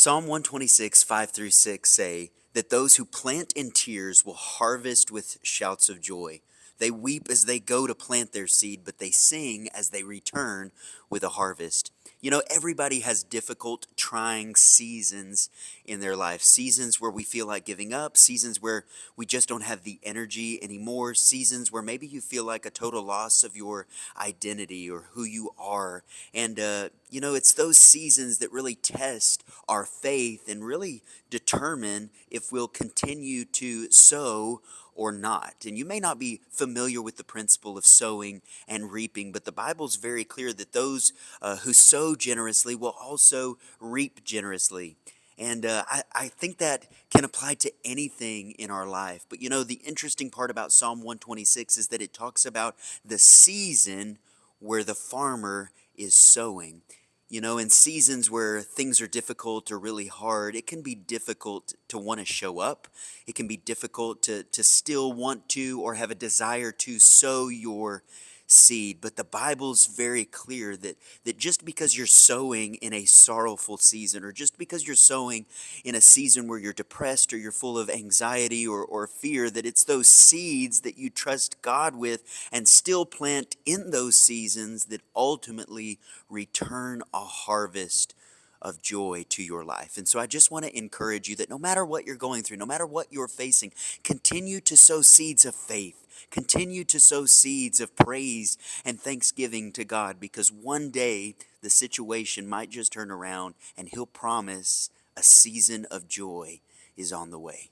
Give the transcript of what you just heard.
Psalm 126, 5 through 6 say that those who plant in tears will harvest with shouts of joy. They weep as they go to plant their seed, but they sing as they return with a harvest. You know, everybody has difficult, trying seasons in their life. Seasons where we feel like giving up, seasons where we just don't have the energy anymore, seasons where maybe you feel like a total loss of your identity or who you are. And it's those seasons that really test our faith and really determine if we'll continue to sow or not. And you may not be familiar with the principle of sowing and reaping, but the Bible's very clear that those who sow generously will also reap generously. And I think that can apply to anything in our life. But you know, the interesting part about Psalm 126 is that it talks about the season where the farmer is sowing. You know, in seasons where things are difficult or really hard, it can be difficult to want to show up. It can be difficult to still want to or have a desire to sow your seed. But the Bible's very clear that just because you're sowing in a sorrowful season, or just because you're sowing in a season where you're depressed or you're full of anxiety or fear, that it's those seeds that you trust God with and still plant in those seasons that ultimately return a harvest of joy to your life. And so I just want to encourage you that no matter what you're going through, no matter what you're facing, continue to sow seeds of faith. Continue to sow seeds of praise and thanksgiving to God, because one day the situation might just turn around and He'll promise a season of joy is on the way.